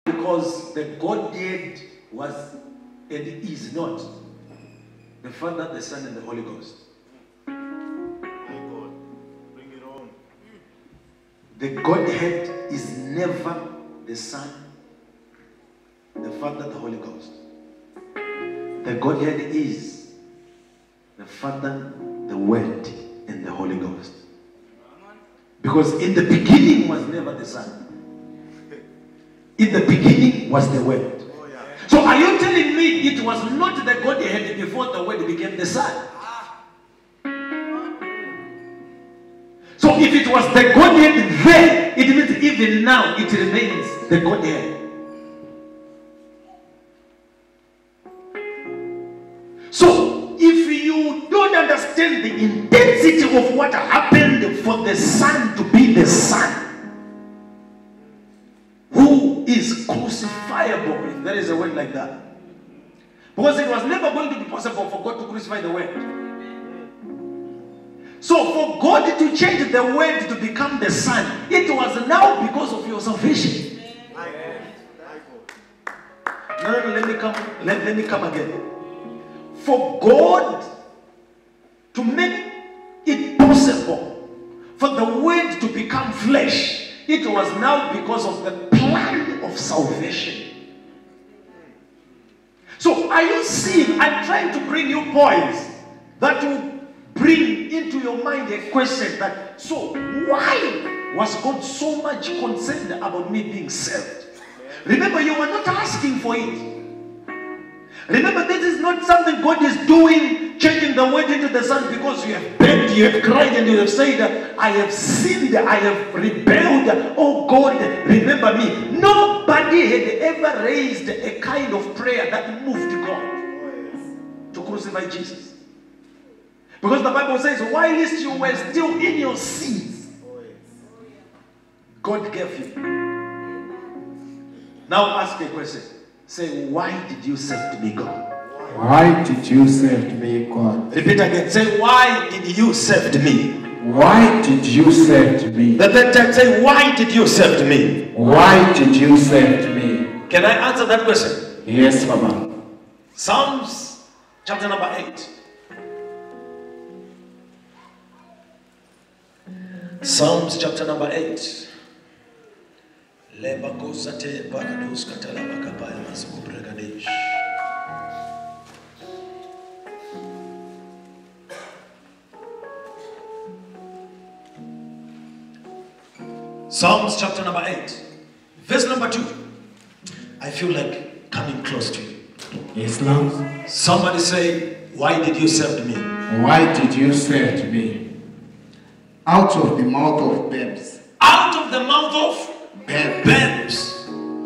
Because the Godhead was and is not the Father, the Son, and the Holy Ghost. My God, bring it on. The Godhead is never the Son, the Father, the Holy Ghost. The Godhead is the Father, the Word, and the Holy Ghost. Because in the beginning was never the Son. In the beginning was the Word. So are you telling me it was not the Godhead before the Word became the Son? So if it was the Godhead then, it means even now it remains the Godhead. So if you don't understand the intensity of what happened for the Son to be the Son, who is crucifiable, if there is a word like that. Because it was never going to be possible for God to crucify the Word. So for God to change the Word to become the Son, it was now because of your salvation. No, let me come again. For God to make it possible for the Word to become flesh, it was now because of the plan of salvation. So are you seeing? I'm trying to bring you points that will bring into your mind a question that, so why was God so much concerned about me being saved? Remember, you were not asking for it. Remember, this is not something God is doing, changing the Word into the Son because you have begged, you have cried, and you have said, I have sinned, I have rebelled. Oh God, remember me. Nobody had ever raised a kind of prayer that moved God to crucify Jesus. Because the Bible says, while you were still in your sins, God gave you. Now ask a question. Say, why did you save me, God? Why did you save me, God? Repeat again. Say, why did you save me? Why did you save me? The third time, say, why did you save me? Why did you save me? Can I answer that question? Yes, Baba. Psalms chapter number 8. Psalms chapter number 8. Psalms chapter number 8, verse number 2. I feel like coming close to you. Yes, Lord. Somebody say, why did you save me? Why did you save me? Out of the mouth of babes. Out of the mouth of babes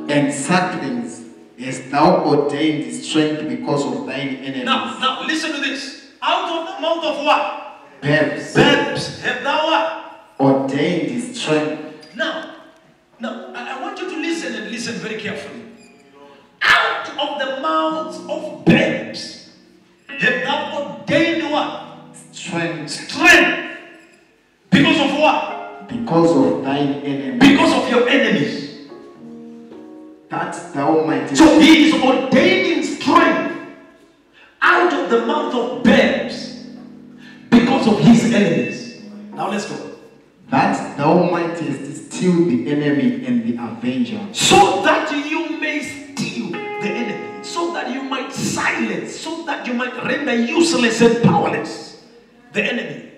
and sucklings hast thou ordained strength because of thine enemies. Now listen to this. Out of the mouth of what? Babes. Babes have thou what? Ordained strength. Now, I want you to listen and listen very carefully. Out of the mouths of babes have thou ordained what? Strength. Strength. Because of what? Because of thine enemies. Because of your enemies. That thou mightest. So he is ordaining strength out of the mouth of babes because of his enemies. Now let's go. That thou mightest steal the enemy and the avenger. So that you may steal the enemy. So that you might silence. So that you might render useless and powerless the enemy.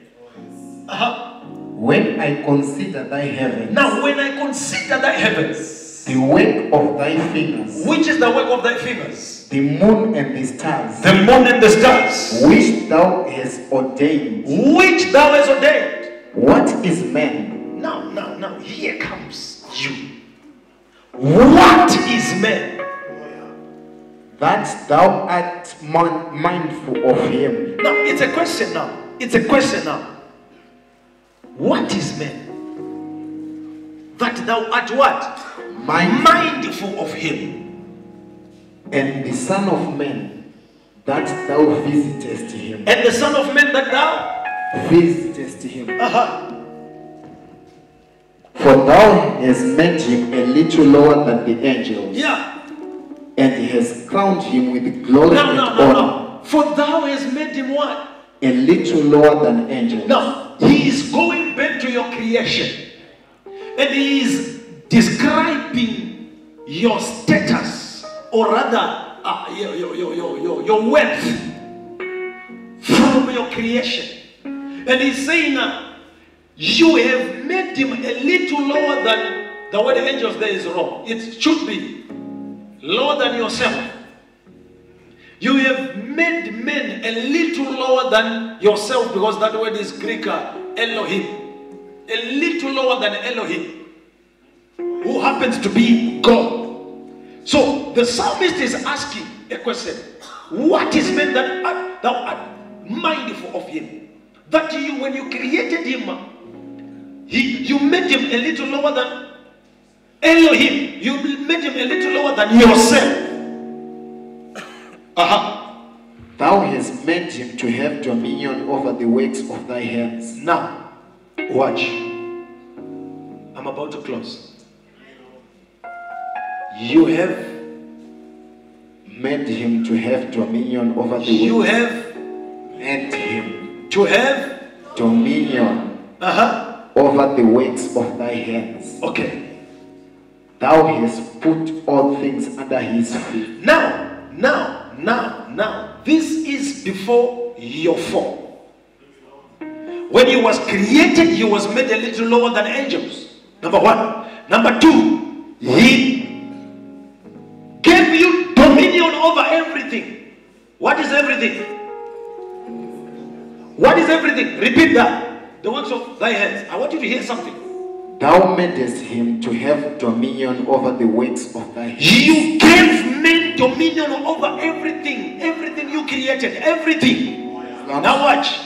When I consider thy heavens. Now when I consider thy heavens. The work of thy fingers. Which is the work of thy fingers? The moon and the stars. The moon and the stars. Which thou hast ordained. Which thou hast ordained. What is man? Now, here comes you. What is man? That thou art mindful of him. Now, it's a question now. It's a question now. What is man? That thou art what? Mindful of him. And the Son of Man, that thou visitest him. And the Son of Man that thou visitest him. For thou hast made him a little lower than the angels, Yeah. and he has crowned him with glory and honor. No. For thou hast made him what? A little lower than angels. Now, he is going back to your creation. And he is describing your status, or rather, your wealth from your creation. And he's saying, you have made him a little lower than the word angels. There is wrong. It should be lower than yourself. You have made men a little lower than yourself, because that word is Greek, Elohim. A little lower than Elohim, who happens to be God. So the psalmist is asking a question. What is man that thou art mindful of him? That you, when you created him, you made him a little lower than Elohim. You made him a little lower than yourself. Thou hast made him to have dominion over the works of thy hands. Now, watch. I'm about to close. You have Made him to have dominion over the you works. have Made him to have dominion over the works of thy hands. okay. Thou hast put all things under his feet. Now, this is before your fall. When he was created, he was made a little lower than angels. Number one. Number two, he gave you dominion over everything. What is everything? What is everything? Repeat that. The works of thy hands. I want you to hear something. Thou madest him to have dominion over the works of thy hands. You gave men dominion over everything. Everything you created. Everything. Now watch.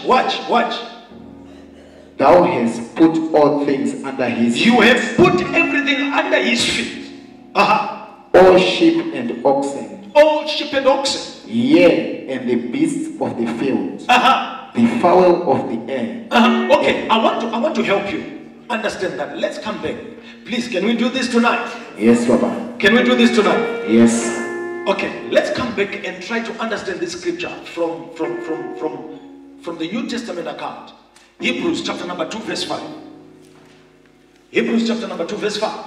Thou hast put all things under his feet. You have put everything under his feet. All sheep and oxen, All sheep and oxen. yea, and the beasts of the field, the fowl of the air. Okay, I want to help you understand that. Let's come back. Please, can we do this tonight? Yes, Baba. Can we do this tonight? Yes. Okay, let's come back and try to understand this scripture from the New Testament account. Hebrews chapter number 2 verse 5. Hebrews chapter number 2 verse 5.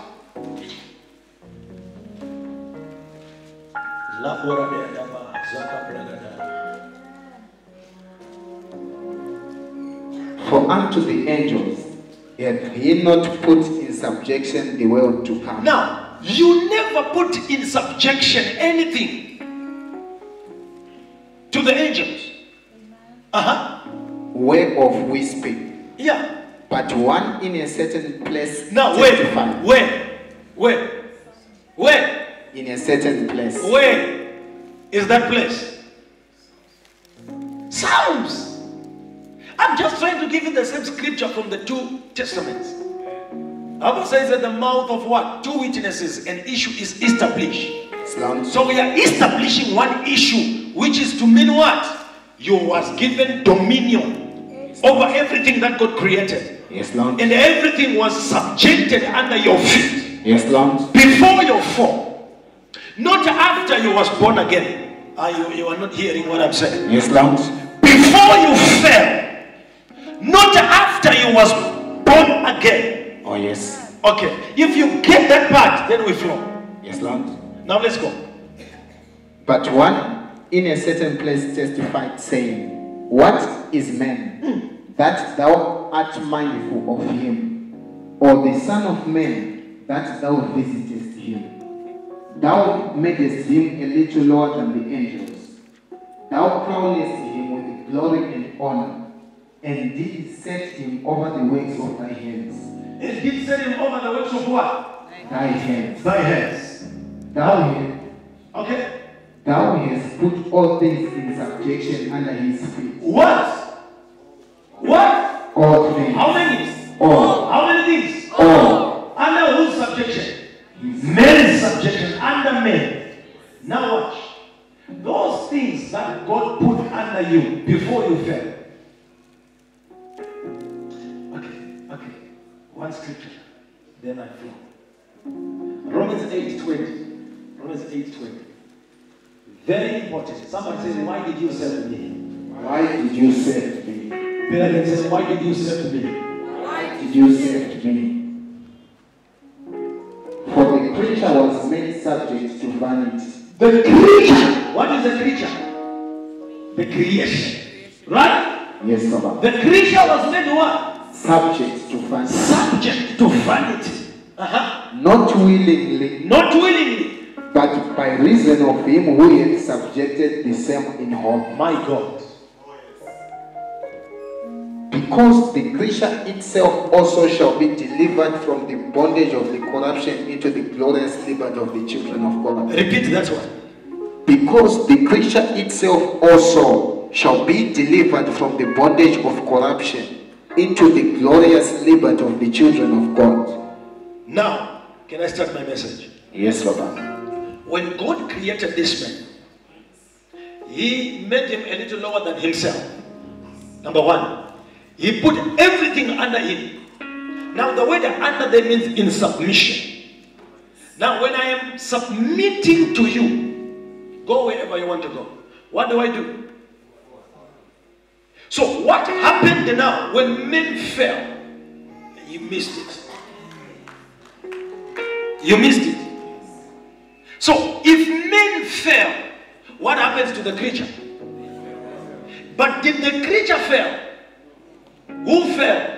For unto the angels hath he not put in subjection the world to come. Now, you never put in subjection anything to the angels. Whereof we speak. Yeah. But one in a certain place. Now, testified. where? In a certain place. Where is that place? Psalms. I'm just trying to give you the same scripture from the two testaments. Bible says that the mouth of what? Two witnesses, an issue is established. Islam. So we are establishing one issue, which is to mean what? You was given dominion over everything that God created. Yes, Lord. And everything was subjected under your feet. Yes, Lord. Before your fall. Not after you was born again. You are not hearing what I'm saying. Yes, Lord. Before you fell. Not after you was born again. Oh, yes. Okay. If you get that part, then we flow. Yes, Lord. Now let's go. But one in a certain place testified, saying, What is man, that thou art mindful of him, or the Son of Man, that thou visitest him? Thou madest him a little lower than the angels. Thou crownest him with glory and honor, and didst set him over the works of thy hands. It did set him over the works of what? Thy hands. Thy hands. Okay. Thou hast put all things in subjection under his feet. What? All things. How many? All. How many things? All. Under whose subjection? Man's subjection. Under men. Now watch. Those things that God put under you before you fell. Okay. One scripture. then I flow. Romans 8:20. Romans 8:20. Very important. Somebody says, why did you save me? Why did you save me? Beloved says, why did you save me? Why did you save me? For the creature was made subject to vanity. The creature. What is the creature? The creation. Right? Yes, Baba. The creature was made what? Subject to vanity. Subject to vanity. Not willingly, Not willingly. but by reason of him who had subjected the same in hope. My God. Because the creature itself also shall be delivered from the bondage of the corruption into the glorious liberty of the children of God. Repeat that one. Because the creature itself also shall be delivered from the bondage of corruption into the glorious liberty of the children of God. Now, can I start my message? Yes, Baba. When God created this man, He made him a little lower than himself. Number one, He put everything under him. Now, the word under there means in submission. Now, when I am submitting to you, go wherever you want to go. What do? So, what happened now when men fell? You missed it. You missed it. So, if men fell, what happens to the creature? But did the creature fail? Who fell?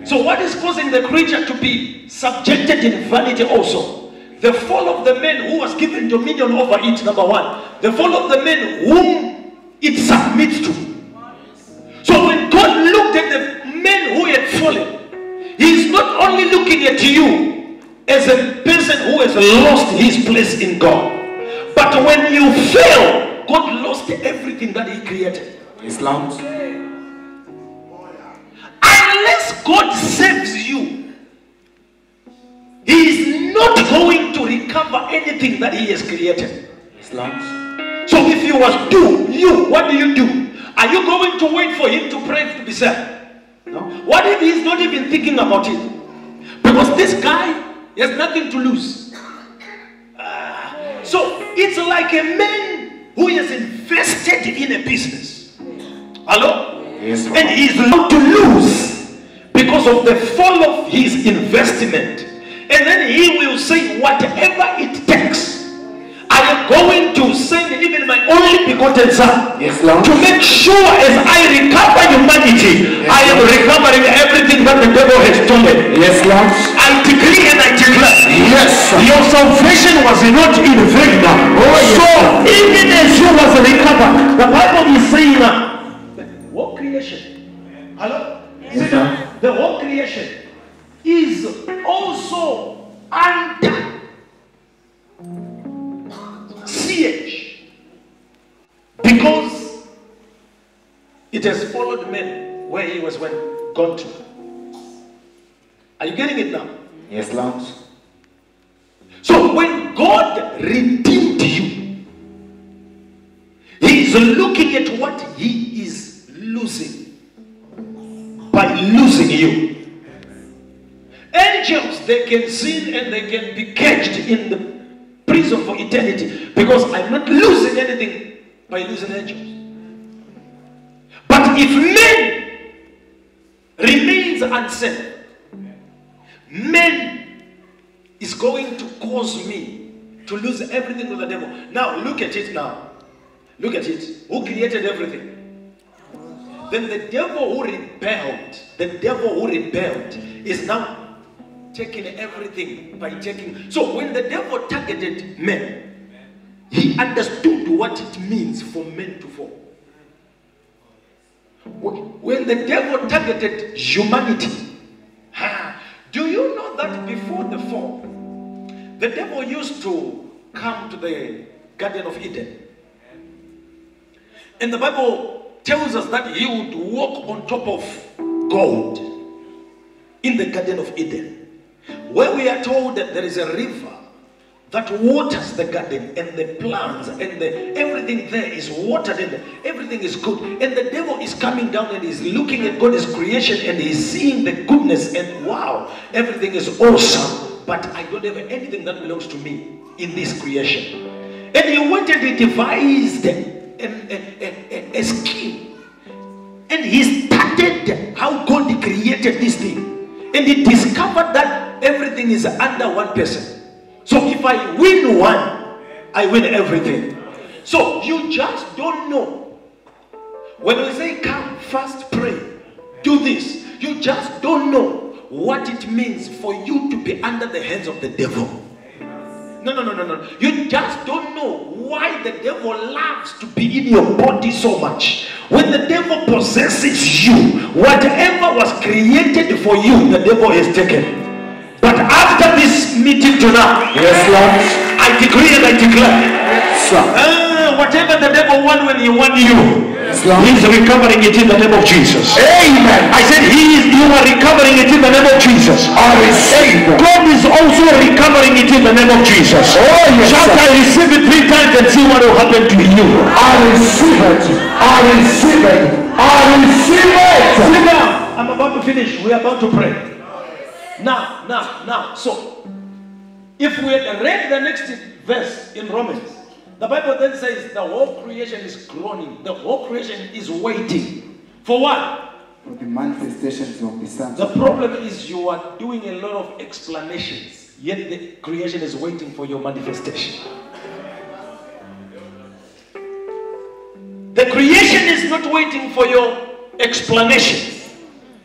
So what is causing the creature to be subjected in vanity also? The fall of the man who was given dominion over it, number one. The fall of the man whom it submits to. So when God looked at the man who had fallen, He is not only looking at you as a person who has lost his place in God, but when you fail, God lost everything that He created. Islam. Unless God saves you, He is not going to recover anything that He has created. Islam. So if you was what do you do? Are you going to wait for Him to pray to be saved? No. What if He's not even thinking about it? Because this guy has nothing to lose. So it's like a man who has invested in a business. Hello? Yes, Baba. And he's about to lose because of the fall of his investment. And then he will say, whatever it takes, I am going to send even my only begotten son, Yes, Lord. to make sure as I recover humanity, Yes, I am Lord. recovering everything that the devil has stolen. Yes, Lord. I decree and I declare, Yes. your salvation was not in vain. yes. So even as you was recovered, the Bible is saying the whole creation. Hello? Yes, See, the whole creation is also under siege because it has followed men where he was gone to. Are you getting it now? Yes, Lord. So when God redeemed you, He is looking at what He is losing by losing you. Angels, they can sin and they can be caged in the prison for eternity because I'm not losing anything by losing angels. But if man remains unsaved, man is going to cause me to lose everything with the devil. Now look at it now. Look at it. Who created everything? Then the devil who rebelled is now taking everything by taking. So when the devil targeted men, he understood what it means for men to fall. When the devil targeted humanity, do you know that before the fall, the devil used to come to the Garden of Eden? And the Bible tells us that he would walk on top of gold in the Garden of Eden, where we are told that there is a river that waters the garden and the plants and everything there is watered and everything is good. And the devil is coming down and is looking at God's creation and he's seeing the goodness and wow, everything is awesome. But I don't have anything that belongs to me in this creation. And he went and he devised a scheme. And he started how God created this thing. And he discovered that everything is under one person. So if I win one, I win everything. So you just don't know. When we say come, fast, pray, do this, you just don't know what it means for you to be under the hands of the devil. No. You just don't know why the devil loves to be in your body so much. When the devil possesses you, whatever was created for you, the devil has taken. But after this meeting tonight, Yes, Lord. I decree and I declare, Yes, Lord. whatever the devil won when he won you, Yes, Lord. he's recovering it in the name of Jesus. Amen. I said you are recovering it in the name of Jesus. I receive it. God is also recovering it in the name of Jesus. Oh, yes, Shout, sir. I receive it 3 times and see what will happen to you. I receive it. I receive it. I receive it. Sit down. I'm about to finish. We're about to pray. Now. So, if we had read the next verse in Romans, the Bible then says the whole creation is groaning. The whole creation is waiting. For what? For the manifestations of the Son. The problem is you are doing a lot of explanations, yet the creation is waiting for your manifestation. The creation is not waiting for your explanations.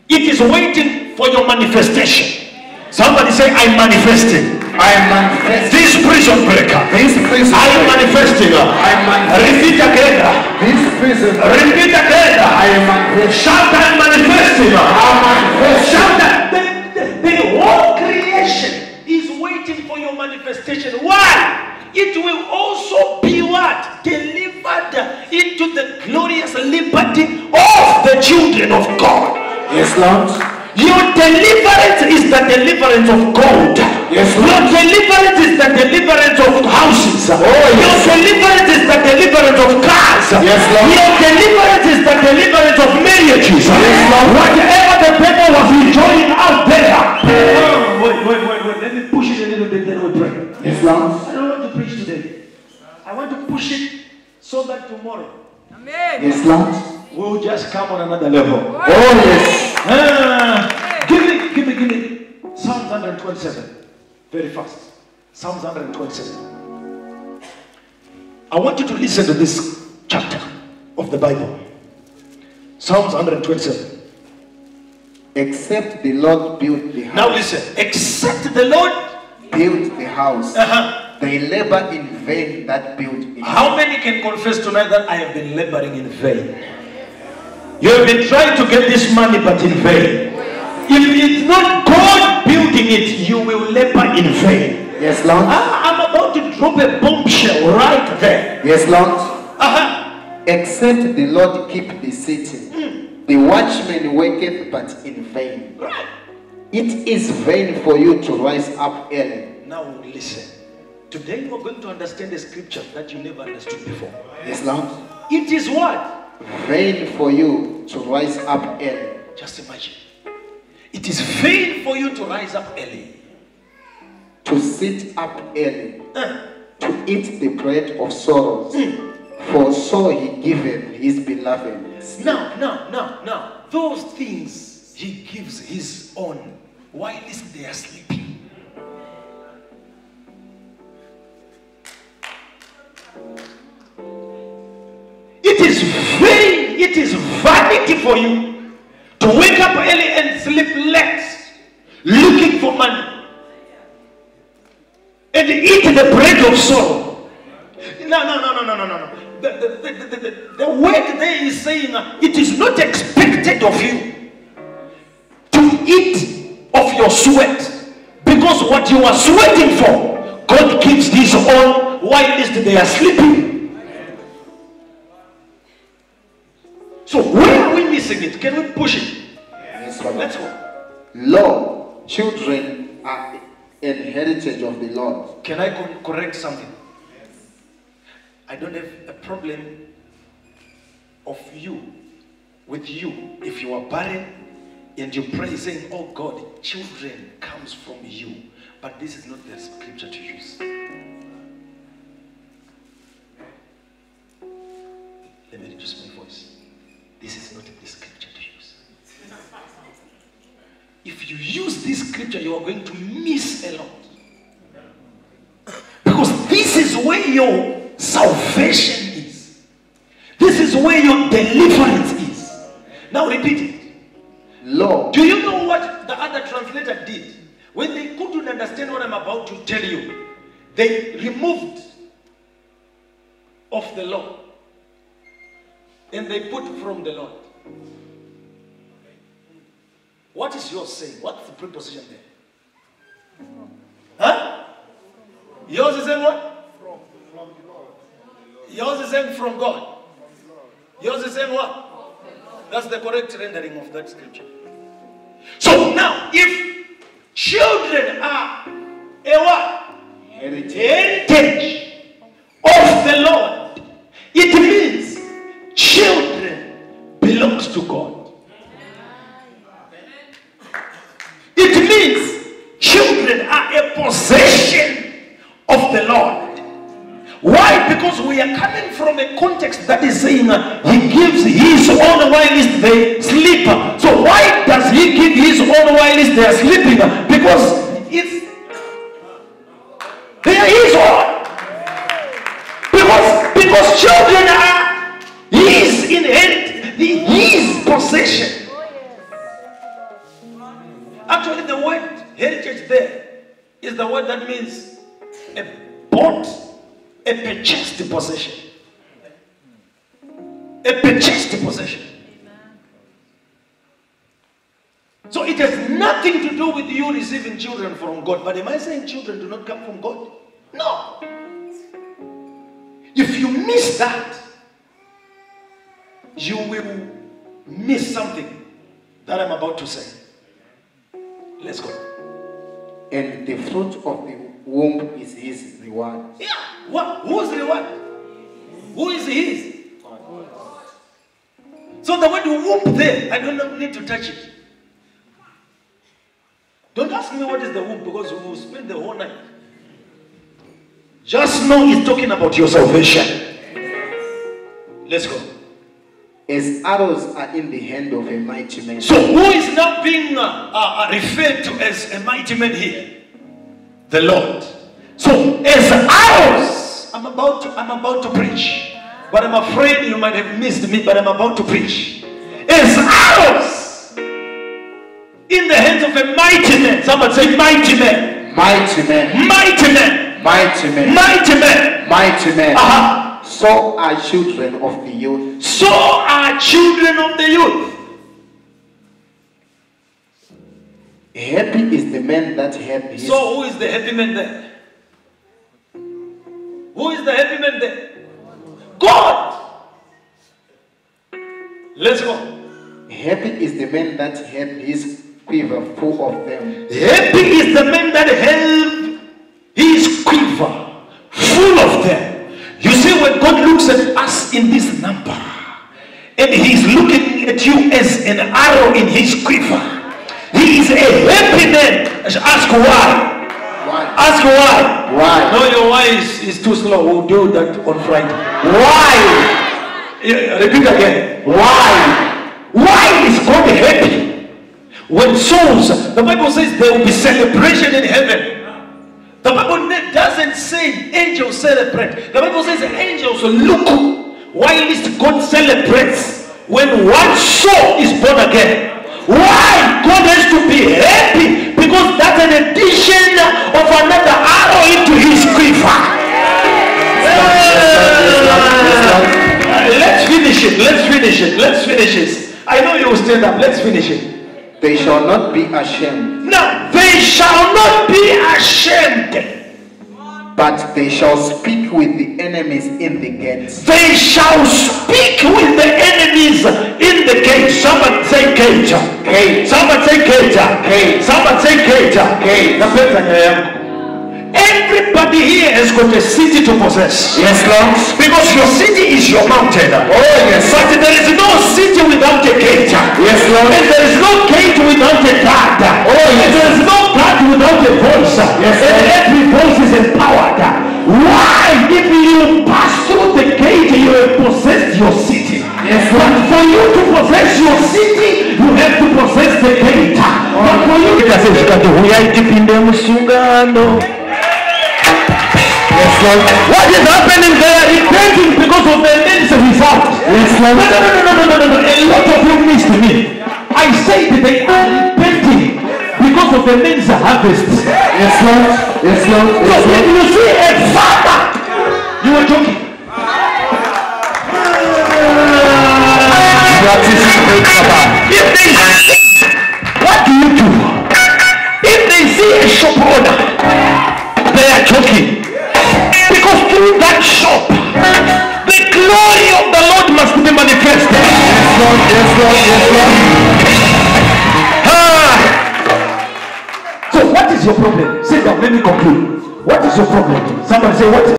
It is waiting for your manifestation. Somebody say, I'm manifesting. I am manifesting. This prison breaker. This prison I am breaker. manifesting. I am manifesting. Repeat again. This prison. Repeat again. I am manifesting. Shout, I'm manifesting. I am manifesting. Shout that. The whole creation is waiting for your manifestation. Why? It will also be what? Delivered into the glorious liberty of the children of God. Yes, Lord. Your deliverance is the deliverance of gold. Yes, Your Lord. deliverance is the deliverance of houses. yes. Your deliverance is the deliverance of cars. Yes, Lord. Your deliverance is the deliverance of marriages. Yes, Lord. Whatever the people was enjoying out there. Wait. Let me push it a little bit, then we pray. Yes, Lord. I don't want to preach today. I want to push it so that tomorrow Yes, Lord. we'll just come on another level. Oh, yes. Give me Psalms 127. Very fast. Psalms 127. I want you to listen to this chapter of the Bible. Psalms 127. Except the Lord built the house. Now listen. Except the Lord built the house. They labor in vain that built it. How many can confess tonight that I have been laboring in vain? You have been trying to get this money but in vain. If it's not God building it, you will labor in vain. Yes, Lord. I'm about to drop a bombshell right there. Yes, Lord. Except the Lord keep the city, the watchman waketh but in vain. Right. It is vain for you to rise up early. Now listen. Today we're going to understand a scripture that you never understood before. Yes, Lord. It is what? Vain for you to rise up early. Just imagine. It is vain for you to rise up early. To sit up early. To eat the bread of sorrows. For so he giveth his beloved. Now. Those things he gives his own while they are sleeping. It is vain, it is vanity for you to wake up early and sleep late, looking for money, and eat the bread of sorrow. No. The word there is saying it is not expected of you to eat of your sweat, because what you are sweating for, God gives his own while they are sleeping. So where are we missing it? Can we push it? Yes, Lord. Let's go. Lo, children are and heritage of the Lord. Can I correct something? I don't have a problem with you if you are barren and you pray saying, oh God, children comes from you. But this is not the scripture to use. Let me reduce my voice. This is not the scripture to use. If you use this scripture, you are going to miss a lot. Because this is where your salvation is. This is where your deliverance is. Now repeat it. Lord. Do you know what the other translator did? When they couldn't understand what I'm about to tell you, they removed of the Lord and they put from the Lord. What is yours saying? What's the preposition there? Huh? Yours is saying what? Yours is saying from God. Yours is saying what? That's the correct rendering of that scripture. So now, if children are a what? Heritage of the Lord, it means children belongs to God. It means children are a possession of the Lord. Why? Because we are coming from a context that is saying he gives his own whilst they sleep. So why does he give his own whilst they are sleeping? Because they are his own. Because children are his inheritance, his possession. Actually, the word heritage there is the word that means a bought, a purchased possession. A purchased possession. So it has nothing to do with you receiving children from God. But am I saying children do not come from God? No. If you miss that, you will miss something that I'm about to say. Let's go. And the fruit of the womb is his reward. Yeah. What? Who's the reward? Who is his? So the word womb there, I don't need to touch it. Don't ask me what is the womb because we will spend the whole night. Just know he's talking about your salvation. Let's go. As arrows are in the hand of a mighty man. So who is now being referred to as a mighty man here? The Lord. So as arrows, I'm about to preach. But I'm afraid you might have missed me, but I'm about to preach. As arrows in the hands of a mighty man. Someone say mighty man. Mighty man. Mighty man. Mighty man. Mighty man. Mighty man. Uh-huh. So are children of the youth. So are children of the youth. Happy is the man that hath his. So who is the happy man there? Who is the happy man there? God. Let's go. Happy is the man that hath his quiver full of them. Happy is the man that hath his quiver full of them. You see, when God looks at us in this number, and he's looking at you as an arrow in his quiver, he is a happy man. Ask why. Why? Ask why. Why? No, your why is too slow. We'll do that on Friday. Why? Repeat again. Why? Why is God happy? When souls, the Bible says there will be celebration in heaven. The Bible doesn't say angels celebrate. The Bible says angels look whilst God celebrates when one soul is born again. Why? God has to be happy because that's an addition of another arrow into his quiver. Let's finish it. Let's finish it. Let's finish it. I know you will stand up. Let's finish it. They shall not be ashamed. No, they shall not be ashamed. But they shall speak with the enemies in the gates. They shall speak with the enemies in the gate. Someone say gate. Gate. Someone say gate. Gate. Someone say gate. Gate. Everybody here has got a city to possess. Yes, Lord. Because your city is your mountain. Oh, yes. But there is no city without a gate. Yes, Lord. And there is no gate without a guard. Oh, yes. And there is no guard without a voice. Yes, and Lord. every voice is empowered. Why? If you pass through the gate, you have possessed your city. Yes, But Lord. for you to possess your city, you have to possess the gate. But for you to Yes, Lord. what is happening there? Repenting because of the immense result. Yes, Lord. No. A lot of you missed me. I said they are repenting because of the immense harvest. Yes, Lord. Yes, Lord. So Yes, if Lord. you see a farmer, you are joking. If they see, what do you do? If they see a shop owner, they are joking. Because through that shop, the glory of the Lord must be manifested. Yes, Lord. Yes, Lord. Yes, Lord. So what is your problem? Sit down, let me conclude. What is your problem? Somebody say, what is